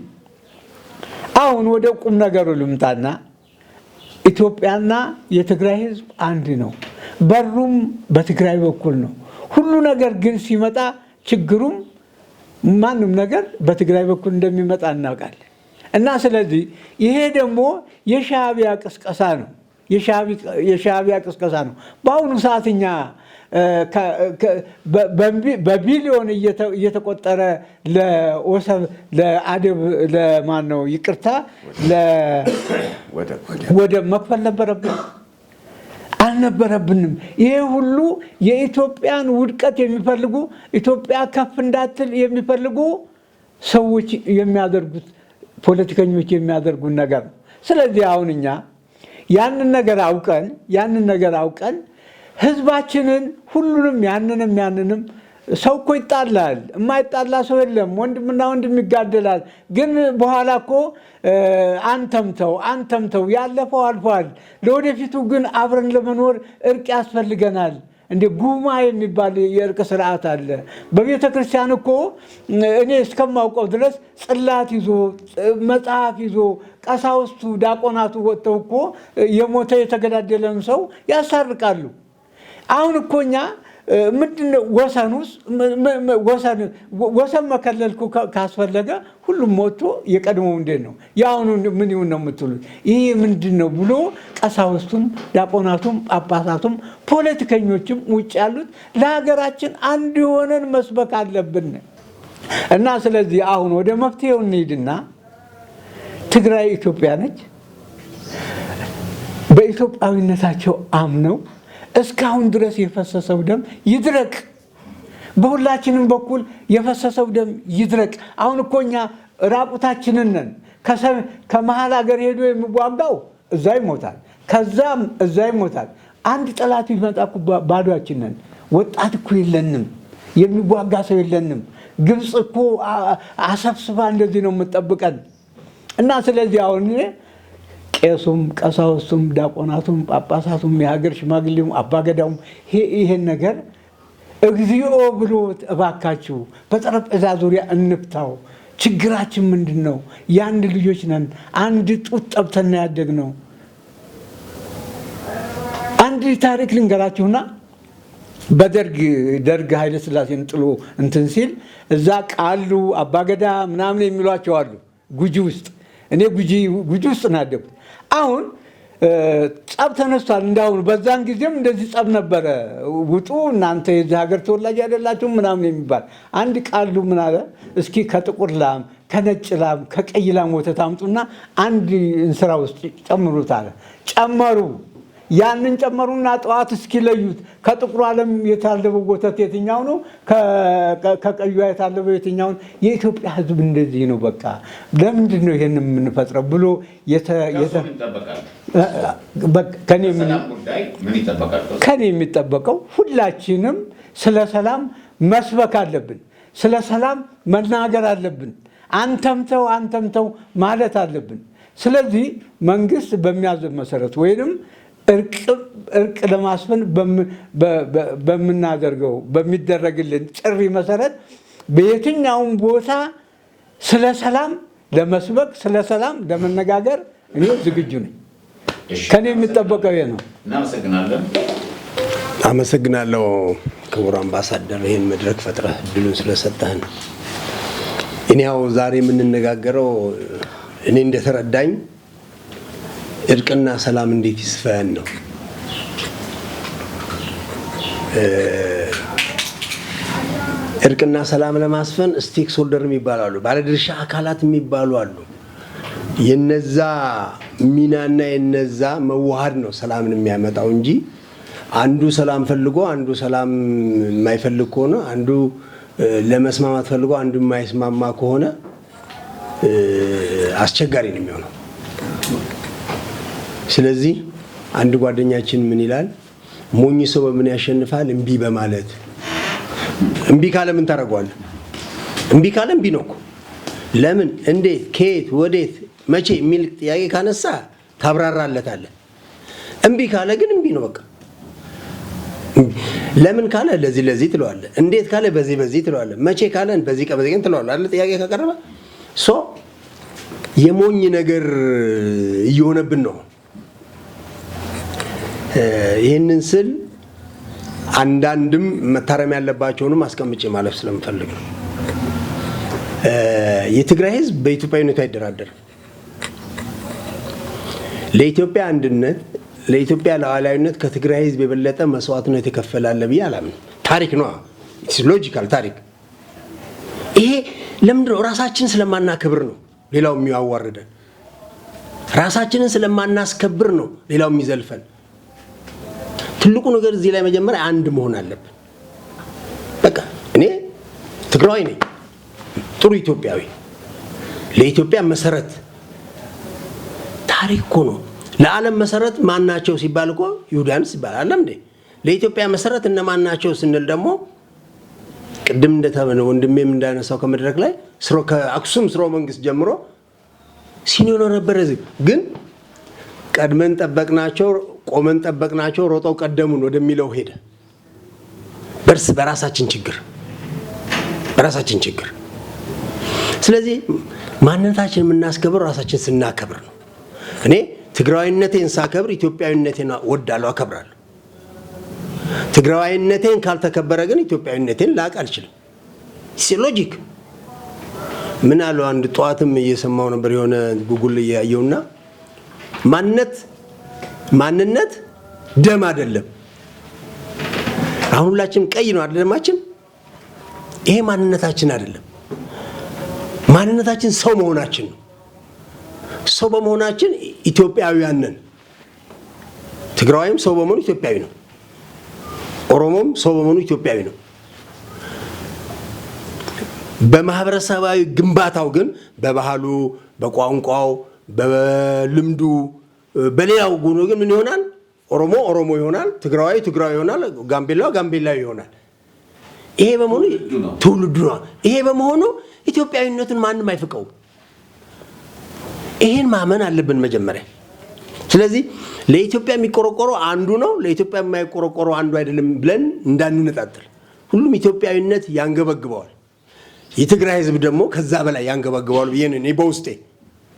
አሁን ወደ ቁም ነገሩ ልምጣና ኢትዮጵያና የትግራይ ህዝብ አንድ ነው። በሩም በትግራይ በኩል ነው። ሁሉ ነገር ግን ሲመጣ ችግሩም ማንም ነገር በትግራይ በኩል እንደሚመጣ እናውቃለን። እና ስለዚህ ይሄ ደግሞ የሻዕቢያ ቅስቀሳ ነው። የሻዕቢያ ቅስቀሳ ነው። በአሁኑ ሰዓት እኛ በቢሊዮን እየተቆጠረ ለወሰብ ለአደብ ለማን ነው ይቅርታ ወደ መክፈል ነበረብን። አልነበረብንም። ይሄ ሁሉ የኢትዮጵያን ውድቀት የሚፈልጉ ኢትዮጵያ ከፍ እንዳትል የሚፈልጉ ሰዎች የሚያደርጉት ፖለቲከኞች የሚያደርጉት ነገር ነው። ስለዚህ አሁን እኛ ያንን ነገር አውቀን ህዝባችንን ሁሉንም ያንንም ሰው እኮ ይጣላል፣ የማይጣላ ሰው የለም። ወንድምና ወንድም ይጋደላል። ግን በኋላ እኮ አንተምተው ያለፈው አልፏል። ለወደፊቱ ግን አብረን ለመኖር እርቅ ያስፈልገናል። እንደ ጉማ የሚባል የእርቅ ስርዓት አለ በቤተ ክርስቲያን እኮ። እኔ እስከማውቀው ድረስ ጽላት ይዞ መጽሐፍ ይዞ ቀሳውስቱ ዲያቆናቱ ወጥተው እኮ የሞተ የተገዳደለን ሰው ያሳርቃሉ። አሁን እኮ እኛ ምንድነው ወሰን መከለልኩ ካስፈለገ ሁሉም ሞቶ የቀድሞው እንዴት ነው ያሁኑ ምን ይሁን ነው የምትሉት? ይሄ ምንድነው ብሎ ቀሳውስቱም ዲያቆናቱም ጳጳሳቱም ፖለቲከኞችም ውጭ ያሉት ለሀገራችን አንድ የሆነን መስበክ አለብን እና ስለዚህ አሁን ወደ መፍትሄው እንሂድና ትግራይ ኢትዮጵያ ነች። በኢትዮጵያዊነታቸው አምነው እስካሁን ድረስ የፈሰሰው ደም ይድረቅ። በሁላችንም በኩል የፈሰሰው ደም ይድረቅ። አሁን እኮ እኛ ራቁታችንን ነን። ከመሀል ሀገር ሄዶ የሚዋጋው እዛ ይሞታል፣ ከዛም እዛ ይሞታል። አንድ ጠላት ቢመጣ እኮ ባዶአችን ነን። ወጣት እኮ የለንም፣ የሚዋጋ ሰው የለንም። ግብፅ እኮ አሰብስባ እንደዚህ ነው የምትጠብቀን እና ስለዚህ አሁን ቄሱም ቀሳውስቱም ዲያቆናቱም ጳጳሳቱም የሀገር ሽማግሌውም አባገዳውም ይሄን ነገር እግዚኦ ብሎ እባካችሁ በጠረጴዛ ዙሪያ እንፍታው። ችግራችን ምንድን ነው? የአንድ ልጆች ነን። አንድ ጡት ጠብተና ያደግነው። አንድ ታሪክ ልንገራችሁና ደርግ ኃይለ ሥላሴን ጥሎ እንትን ሲል እዛ ቃሉ አባገዳ ምናምን የሚሏቸው አሉ ጉጂ ውስጥ። እኔ ጉጂ ውስጥ ነው ያደግኩት። አሁን ጸብ ተነስቷል። እንዳሁኑ በዛን ጊዜም እንደዚህ ጸብ ነበረ። ውጡ እናንተ የዚህ ሀገር ተወላጅ አይደላችሁ ምናምን የሚባል አንድ ቃሉ ምን አለ፣ እስኪ ከጥቁር ላም ከነጭ ላም ከቀይ ላም ወተት አምጡና አንድ እንስራ ውስጥ ጨምሩት አለ። ጨመሩ። ያንን ጨመሩና ጠዋት እስኪለዩት ከጥቁሩ ዓለም የታለበው ወተት የትኛው ነው፣ ከቀዩ የታለበው የትኛውን። የኢትዮጵያ ሕዝብ እንደዚህ ነው። በቃ ለምንድን ነው ይሄን የምንፈጥረው ብሎ ከኔ የሚጠበቀው ሁላችንም ስለ ሰላም መስበክ አለብን። ስለ ሰላም መናገር አለብን። አንተምተው ማለት አለብን። ስለዚህ መንግስት በሚያዘው መሰረት ወይንም እርቅ ለማስፈን በምናደርገው በሚደረግልን ጥሪ መሰረት በየትኛውም ቦታ ስለ ሰላም ለመስበክ ስለ ሰላም ለመነጋገር እኔ ዝግጁ ነኝ። ከኔ የሚጠበቀው ይሄ ነው። እናመሰግናለን። አመሰግናለሁ ክቡር አምባሳደር፣ ይህን መድረክ ፈጥረህ እድሉን ስለሰጠህን። እኔው ዛሬ የምንነጋገረው እኔ እንደተረዳኝ እርቅና ሰላም እንዴት ይስፈን ነው። እርቅና ሰላም ለማስፈን ስቴክስ ሆልደር የሚባሉ አሉ፣ ባለድርሻ አካላት የሚባሉ አሉ። የነዛ ሚናና የነዛ መዋሃድ ነው ሰላምን የሚያመጣው እንጂ አንዱ ሰላም ፈልጎ አንዱ ሰላም የማይፈልግ ከሆነ አንዱ ለመስማማት ፈልጎ አንዱ የማይስማማ ከሆነ አስቸጋሪ ነው የሚሆነው። ስለዚህ አንድ ጓደኛችን ምን ይላል? ሞኝ ሰው በምን ያሸንፋል? እምቢ በማለት። እምቢ ካለ ምን ታደርገዋለህ? እምቢ ካለ እምቢ ነው እኮ። ለምን፣ እንዴት፣ ከየት፣ ወዴት፣ መቼ የሚል ጥያቄ ካነሳ ታብራራለታለህ። እምቢ ካለ ግን እምቢ ነው በቃ። ለምን ካለ ለዚህ ትለዋለህ። እንዴት ካለ በዚህ ትለዋለህ። መቼ ካለ በዚህ ትለዋለህ አይደል? ጥያቄ ካቀረበ የሞኝ ነገር እየሆነብን ነው። ይህንን ስል አንዳንድም መታረም ያለባቸውንም አስቀምጬ ማለፍ ስለምፈልግ ነው። የትግራይ ሕዝብ በኢትዮጵያዊነቱ አይደራደርም። ለኢትዮጵያ አንድነት፣ ለኢትዮጵያ ሉዓላዊነት ከትግራይ ሕዝብ የበለጠ መስዋዕትነት የከፈላለ ብዬ አላምንም። ታሪክ ነው፣ ሎጂካል ታሪክ። ይሄ ለምንድነው? ራሳችን ስለማናከብር ነው ሌላው የሚያዋርደን። ራሳችንን ስለማናስከብር ነው ሌላው የሚዘልፈን። ትልቁ ነገር እዚህ ላይ መጀመሪያ አንድ መሆን አለብን። በቃ እኔ ትግራዋይ ነኝ፣ ጥሩ ኢትዮጵያዊ፣ ለኢትዮጵያ መሰረት ታሪክ እኮ ነው። ለዓለም መሰረት ማናቸው ሲባል እኮ ይሁዳንስ ይባላል እንዴ? ለኢትዮጵያ መሰረት እነማናቸው ስንል ደግሞ ቅድም እንደተባለ ወንድሜም እንዳነሳው ከመድረክ ላይ ከአክሱም ስርወ መንግስት ጀምሮ ሲኖር ነበር። ግን ቀድመን ጠበቅናቸው፣ ቆመን ጠበቅናቸው፣ ሮጠው ቀደሙን ወደሚለው ሄደ። በራሳችን ችግር። ስለዚህ ማንነታችን የምናስከብር ራሳችን ስናከብር ነው። እኔ ትግራዋይነቴን ሳከብር ኢትዮጵያዊነቴን ወዳለሁ፣ አከብራለሁ። ትግራዋይነቴን ካልተከበረ ግን ኢትዮጵያዊነቴን ላቅ አልችልም። ሎጂክ ምን አለው? አንድ ጠዋትም እየሰማው ነበር የሆነ ጉጉል እያየውና ማንነት ደም አይደለም። አሁን ሁላችንም ቀይ ነው አይደለማችን? ይሄ ማንነታችን አይደለም። ማንነታችን ሰው መሆናችን ነው። ሰው በመሆናችን ኢትዮጵያውያን ነን። ትግራዋይም ሰው በመሆኑ ኢትዮጵያዊ ነው። ኦሮሞም ሰው በመሆኑ ኢትዮጵያዊ ነው። በማህበረሰባዊ ግንባታው ግን በባህሉ፣ በቋንቋው፣ በልምዱ፣ በሌላው ጉኖ ግን ምን ይሆናል? ኦሮሞ ይሆናል፣ ትግራዋይ ይሆናል፣ ጋምቤላዊ ይሆናል። ይሄ በመሆኑ ትውልዱ ነው። ይሄ በመሆኑ ኢትዮጵያዊነቱን ማንም አይፍቀውም። ይሄን ማመን አለብን መጀመሪያ። ስለዚህ ለኢትዮጵያ የሚቆረቆረው አንዱ ነው፣ ለኢትዮጵያ የማይቆረቆረው አንዱ አይደለም ብለን እንዳንነጣጥል። ሁሉም ኢትዮጵያዊነት ያንገበግበዋል። የትግራይ ህዝብ ደግሞ ከዛ በላይ ያንገበግበዋል ብዬ ነው እኔ በውስጤ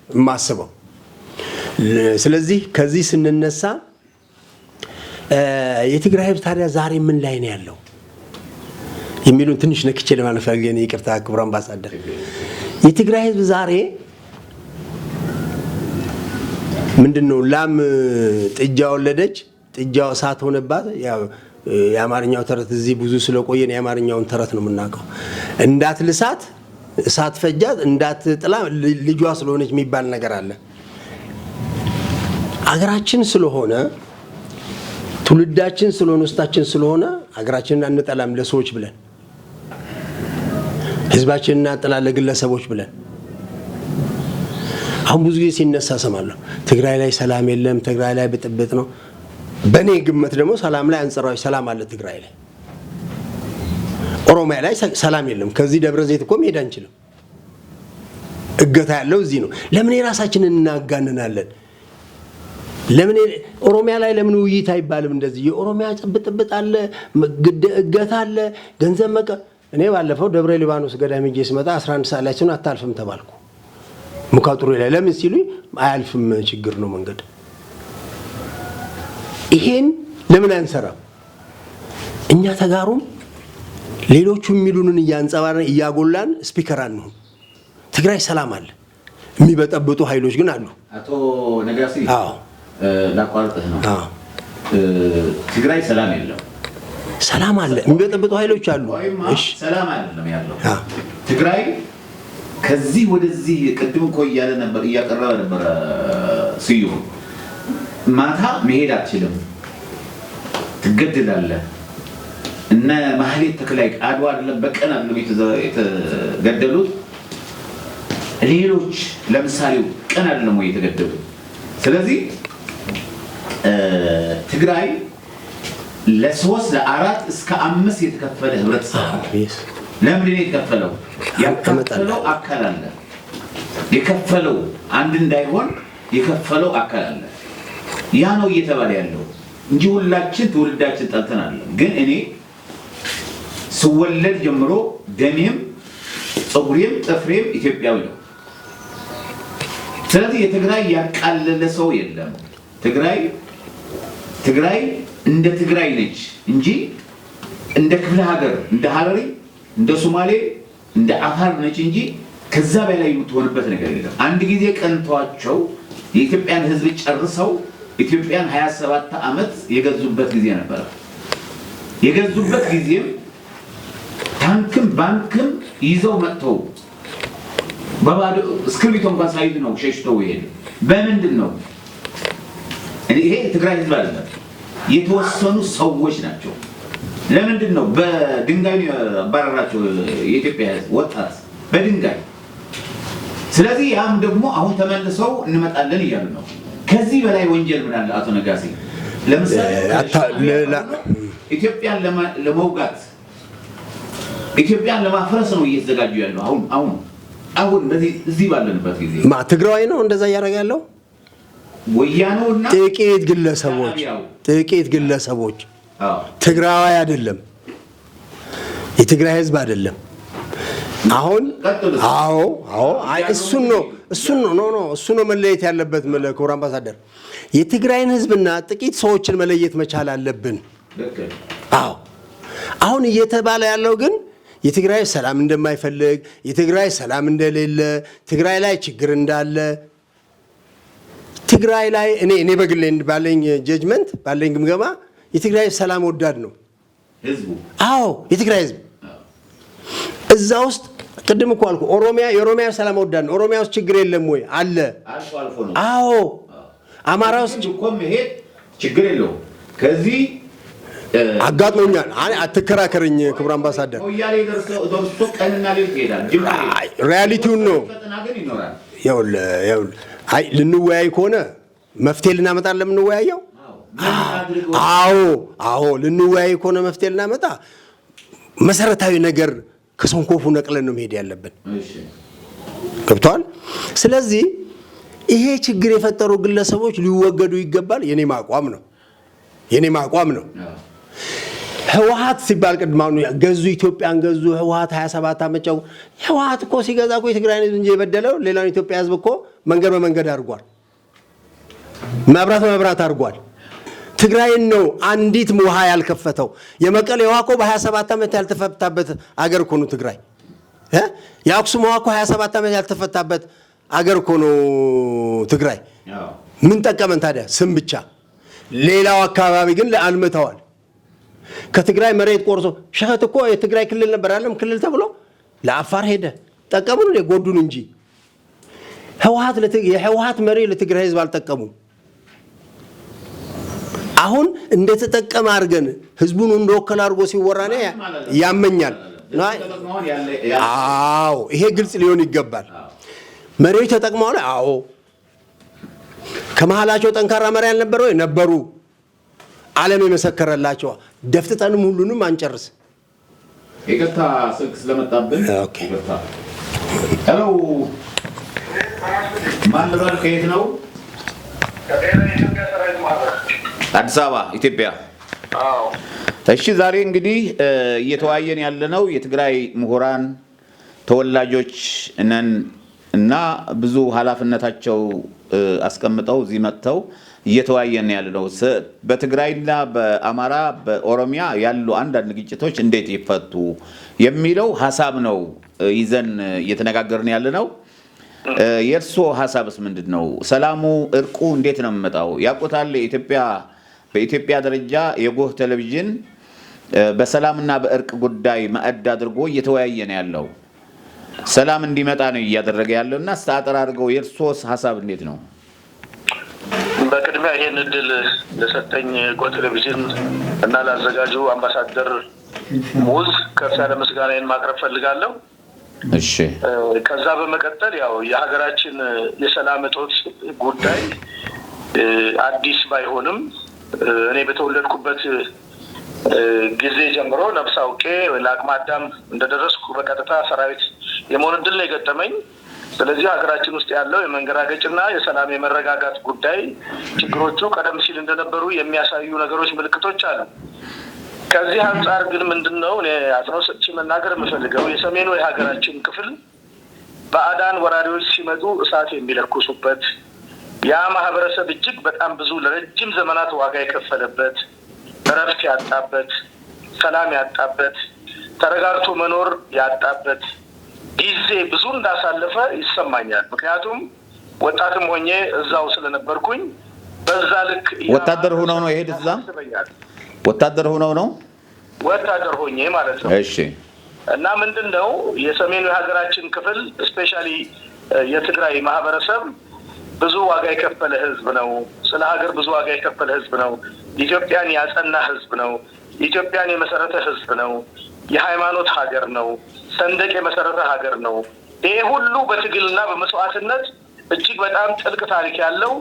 የማስበው። ስለዚህ ከዚህ ስንነሳ የትግራይ ህዝብ ታዲያ ዛሬ ምን ላይ ነው ያለው የሚሉን ትንሽ ነክቼ ለማለት ፈልጌ ነው። ይቅርታ ክቡር አምባሳደር። የትግራይ ህዝብ ዛሬ ምንድነው? ላም ጥጃ ወለደች፣ ጥጃው እሳት ሆነባት። ያው የአማርኛው ተረት እዚህ ብዙ ስለቆየን የአማርኛውን ተረት ነው የምናውቀው። እንዳትልሳት እሳት ፈጃት፣ እንዳትጥላ ልጇ ስለሆነች የሚባል ነገር አለ። አገራችን ስለሆነ ትውልዳችን ስለሆነ ውስጣችን ስለሆነ አገራችንን አንጠላም ለሰዎች ብለን፣ ህዝባችንን እናጠላለን ለግለሰቦች ብለን። አሁን ብዙ ጊዜ ሲነሳ ሰማለሁ፣ ትግራይ ላይ ሰላም የለም፣ ትግራይ ላይ ብጥብጥ ነው። በእኔ ግምት ደግሞ ሰላም ላይ አንጸራዊ ሰላም አለ ትግራይ ላይ። ኦሮሚያ ላይ ሰላም የለም። ከዚህ ደብረ ዘይት እኮ መሄድ አንችልም። እገታ ያለው እዚህ ነው። ለምን የራሳችንን እናጋንናለን? ለምን ኦሮሚያ ላይ ለምን ውይይት አይባልም? እንደዚህ የኦሮሚያ ብጥብጥ አለ፣ እገታ አለ፣ ገንዘብ እኔ ባለፈው ደብረ ሊባኖስ ገዳም ሄጄ ስመጣ 11 ሰዓት ላይ ሲሆን አታልፍም ተባልኩ። ሙካጡሪ ላይ ለምን ሲሉኝ አያልፍም፣ ችግር ነው መንገድ። ይሄን ለምን አንሰራም? እኛ ተጋሩም ሌሎቹ የሚሉንን እያንጸባረን እያጎላን ስፒከር አንሁን። ትግራይ ሰላም አለ፣ የሚበጠብጡ ኃይሎች ግን አሉ። አቶ ነጋሲ ላቋርጥህ ነው። ትግራይ ሰላም የለም። ሰላም አለ፣ የሚበጠብጡ ኃይሎች አሉ። እሺ ሰላም አይደለም ያለው ትግራይ። ከዚህ ወደዚህ ቅድም እኮ እያለ ነበር፣ እያቀረበ ነበር ስዩም። ማታ መሄድ አትችልም፣ ትገደላለህ። እነ ማህሌት ተክላይ አድዋ አይደለም በቀን አይደለም የተገደሉት። ሌሎች ለምሳሌ ቀን አይደለም ወይ የተገደሉት። ስለዚህ ትግራይ ለ3 ለ4 እስከ 5 የተከፈለ ህብረተሰብ ለምን ነው የተከፈለው? የከፈለው አካል አለ። የከፈለው አንድ እንዳይሆን የከፈለው አካል አለ። ያ ነው እየተባለ ያለው እንጂ ሁላችን ትውልዳችን ጠልተናል። ግን እኔ ስወለድ ጀምሮ ደሜም ፀጉሬም ጥፍሬም ኢትዮጵያዊ ነው። ስለዚህ የትግራይ ያቃለለ ሰው የለም። ትግራይ እንደ ትግራይ ነች እንጂ እንደ ክፍለ ሀገር እንደ ሀረሪ እንደ ሶማሌ እንደ አፋር ነች እንጂ ከዛ በላይ የምትሆንበት ነገር የለም። አንድ ጊዜ ቀንቷቸው የኢትዮጵያን ህዝብ ጨርሰው ኢትዮጵያን 27 ዓመት የገዙበት ጊዜ ነበር። የገዙበት ጊዜም ታንክም ባንክም ይዘው መጥተው በባዶ እስክሪብቶ እንኳን ሳይዙ ነው ሸሽተው ይሄዱ። በምንድን ነው? ይሄ ትግራይ ህዝብ አይደለም። የተወሰኑ ሰዎች ናቸው። ለምንድን ነው በድንጋይ ባረራቸው የኢትዮጵያ ሕዝብ ወጣት በድንጋይ? ስለዚህ ያም ደግሞ አሁን ተመልሰው እንመጣለን እያሉ ነው። ከዚህ በላይ ወንጀል ምን አለ አቶ ነጋሴ? ለምሳሌ ኢትዮጵያን ለመውጋት ኢትዮጵያን ለማፍረስ ነው እየተዘጋጁ ያለው አሁን እዚህ ባለንበት ጊዜ ትግራይ ነው እንደዛ እያደረገ ያለው ወያኔውና ጥቂት ግለሰቦች ትግራይ አይደለም፣ የትግራይ ህዝብ አይደለም። አሁን እሱን ነው መለየት ያለበት። ክቡር አምባሳደር፣ የትግራይን ህዝብና ጥቂት ሰዎችን መለየት መቻል አለብን። አሁን እየተባለ ያለው ግን የትግራይ ሰላም እንደማይፈልግ፣ የትግራይ ሰላም እንደሌለ፣ ትግራይ ላይ ችግር እንዳለ፣ ትግራይ ላይ እኔ በግሌ ባለኝ ጀጅመንት ባለኝ ግምገማ የትግራይ ሰላም ወዳድ ነው ህዝቡ። የትግራይ ህዝብ እዛ ውስጥ ቅድም እኮ አልኩ የኦሮሚያ ሰላም ወዳድ ነው። ኦሮሚያ ውስጥ ችግር የለም ወይ? አለ። አማራ ውስጥ መሄድ ችግር የለው። ከዚህ አጋጥሞኛል። አትከራከረኝ ክቡር አምባሳደር፣ ሪያሊቲውን ነው። ልንወያይ ከሆነ መፍትሄ ልናመጣ ለምንወያየው ልንወያይ ከሆነ መፍትሄ ልናመጣ መሰረታዊ ነገር ከሰንኮፉ ነቅለን ነው መሄድ ያለብን። ገብቷል? ስለዚህ ይሄ ችግር የፈጠሩ ግለሰቦች ሊወገዱ ይገባል። የኔም አቋም ነው። ህወሓት ሲባል ቅድማው ገዙ፣ ኢትዮጵያን ገዙ። ህወሓት 27 ዓመት ህወሓት እኮ ሲገዛ እኮ የትግራይን ህዝብ እንጂ የበደለው ሌላውን ኢትዮጵያ ህዝብ እኮ መንገድ በመንገድ አድርጓል፣ መብራት አድርጓል። ትግራይን ነው አንዲት ውሃ ያልከፈተው። የመቀሌ ውሃ እኮ በ27 ዓመት ያልተፈታበት አገር እኮ ነው ትግራይ። የአክሱም ውሃ እኮ 27 ዓመት ያልተፈታበት አገር እኮ ነው ትግራይ። ምን ጠቀመን ታዲያ? ስም ብቻ። ሌላው አካባቢ ግን አልምተዋል። ከትግራይ መሬት ቆርሶ ሸኸት እኮ የትግራይ ክልል ነበር አይደለም? ክልል ተብሎ ለአፋር ሄደ። ጠቀሙን ጎዱን እንጂ የህወሓት መሪ ለትግራይ ህዝብ አልጠቀሙም። አሁን እንደተጠቀመ አድርገን ህዝቡን እንደወከለ አድርጎ ሲወራ ነው ያመኛል። ይሄ ግልጽ ሊሆን ይገባል። መሪዎች ተጠቅመዋል። ከመሃላቸው ጠንካራ መሪ አልነበረ ወይ? ነበሩ። ዓለም የመሰከረላቸው። ደፍጥጠንም ሁሉንም አንጨርስ። ይቅርታ ስልክ ስለመጣብን። ሄሎ፣ ማን ልበል? ከየት ነው? አዲስ አበባ ኢትዮጵያ። እሺ፣ ዛሬ እንግዲህ እየተወያየን ያለነው የትግራይ ምሁራን ተወላጆች ነን እና ብዙ ኃላፊነታቸው አስቀምጠው እዚህ መጥተው እየተወያየን ያለነው በትግራይና በአማራ በኦሮሚያ ያሉ አንዳንድ ግጭቶች እንዴት ይፈቱ የሚለው ሀሳብ ነው ይዘን እየተነጋገርን ያለነው። የእርስዎ ሀሳብስ ምንድን ነው? ሰላሙ እርቁ እንዴት ነው የሚመጣው? ያውቁታል። በኢትዮጵያ ደረጃ የጎህ ቴሌቪዥን በሰላምና በእርቅ ጉዳይ ማዕድ አድርጎ እየተወያየ ነው ያለው። ሰላም እንዲመጣ ነው እያደረገ ያለው እና አስተዳደር አድርገው የእርስዎስ ሀሳብ እንዴት ነው? በቅድሚያ ይሄን እድል ለሰጠኝ ጎህ ቴሌቪዥን እና ላዘጋጁ አምባሳደር ሙዝ ከፍ ያለ ምስጋናዬን ማቅረብ ፈልጋለሁ። እሺ። ከዛ በመቀጠል ያው የሀገራችን የሰላም እጦት ጉዳይ አዲስ ባይሆንም እኔ በተወለድኩበት ጊዜ ጀምሮ ነፍስ አውቄ ለአቅመ አዳም እንደደረስኩ በቀጥታ ሰራዊት የመሆን እድል ነው የገጠመኝ። ስለዚህ ሀገራችን ውስጥ ያለው የመንገራገጭና የሰላም የመረጋጋት ጉዳይ ችግሮቹ ቀደም ሲል እንደነበሩ የሚያሳዩ ነገሮች፣ ምልክቶች አሉ። ከዚህ አንጻር ግን ምንድነው እኔ አጽንኦት ሰጥቼ መናገር የምፈልገው የሰሜኑ የሀገራችን ክፍል ባዕዳን ወራሪዎች ሲመጡ እሳት የሚለኩሱበት፣ ያ ማህበረሰብ እጅግ በጣም ብዙ ለረጅም ዘመናት ዋጋ የከፈለበት፣ እረፍት ያጣበት፣ ሰላም ያጣበት፣ ተረጋግቶ መኖር ያጣበት ጊዜ ብዙ እንዳሳለፈ ይሰማኛል። ምክንያቱም ወጣትም ሆኜ እዛው ስለነበርኩኝ በዛ ልክ ወታደር ሆነው ነው የሄዱት እዛ? ወታደር ሆነው ነው? ወታደር ሆኜ ማለት ነው። እሺ። እና ምንድነው የሰሜኑ የሀገራችን ክፍል ስፔሻሊ የትግራይ ማህበረሰብ ብዙ ዋጋ የከፈለ ህዝብ ነው። ስለ ሀገር ብዙ ዋጋ የከፈለ ህዝብ ነው። ኢትዮጵያን ያጸና ህዝብ ነው። ኢትዮጵያን የመሰረተ ህዝብ ነው። የሃይማኖት ሀገር ነው። ሰንደቅ የመሰረተ ሀገር ነው። ይሄ ሁሉ በትግልና በመስዋዕትነት እጅግ በጣም ጥልቅ ታሪክ ያለው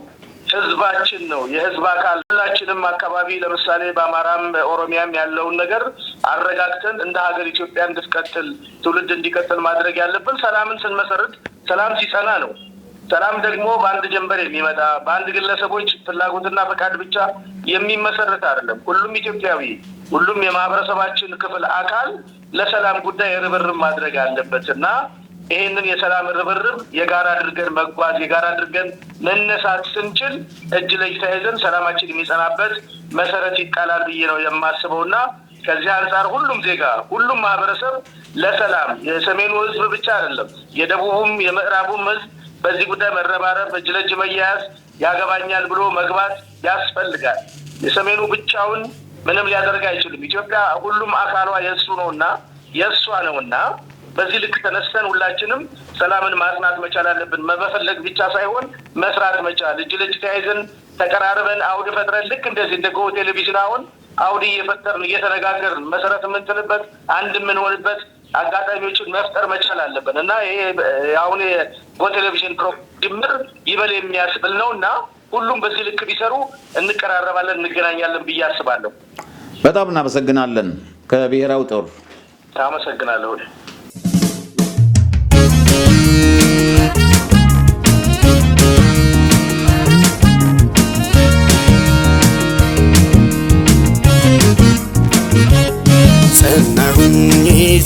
ህዝባችን ነው። የህዝብ አካል ሁላችንም አካባቢ ለምሳሌ በአማራም ኦሮሚያም ያለውን ነገር አረጋግተን እንደ ሀገር ኢትዮጵያ እንድትቀጥል ትውልድ እንዲቀጥል ማድረግ ያለብን ሰላምን ስንመሰርት ሰላም ሲጸና ነው። ሰላም ደግሞ በአንድ ጀንበር የሚመጣ በአንድ ግለሰቦች ፍላጎትና ፈቃድ ብቻ የሚመሰረት አይደለም። ሁሉም ኢትዮጵያዊ፣ ሁሉም የማህበረሰባችን ክፍል አካል ለሰላም ጉዳይ ርብርብ ማድረግ አለበት እና ይህንን የሰላም ርብርብ የጋራ አድርገን መጓዝ የጋራ አድርገን መነሳት ስንችል እጅ ለእጅ ተያይዘን ሰላማችን የሚጸናበት መሰረት ይጣላል ብዬ ነው የማስበው እና ከዚህ አንጻር ሁሉም ዜጋ ሁሉም ማህበረሰብ ለሰላም የሰሜኑ ህዝብ ብቻ አይደለም የደቡቡም የምዕራቡም ህዝብ በዚህ ጉዳይ መረባረብ እጅ ለእጅ መያያዝ ያገባኛል ብሎ መግባት ያስፈልጋል። የሰሜኑ ብቻውን ምንም ሊያደርግ አይችልም። ኢትዮጵያ ሁሉም አካሏ የእሱ ነውና የእሷ ነውና በዚህ ልክ ተነስተን ሁላችንም ሰላምን ማጽናት መቻል አለብን። መፈለግ ብቻ ሳይሆን መስራት መቻል እጅ ለእጅ ተያይዘን ተቀራርበን አውድ ፈጥረን ልክ እንደዚህ እንደ ጎ ቴሌቪዥን አሁን አውድ እየፈጠርን እየተነጋገርን መሰረት የምንጥልበት አንድ የምንሆንበት አጋጣሚዎችን መፍጠር መቻል አለብን እና ይሄ አሁን ጎ ቴሌቪዥን ጅምር ይበል የሚያስብል ነው እና ሁሉም በዚህ ልክ ቢሰሩ እንቀራረባለን፣ እንገናኛለን ብዬ አስባለሁ። በጣም እናመሰግናለን። ከብሔራዊ ጦር አመሰግናለሁ።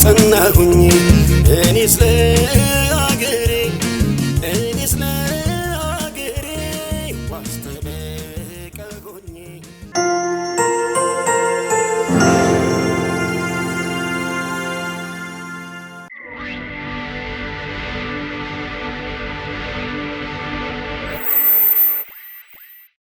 ጸናሁኝ እኔ ስለ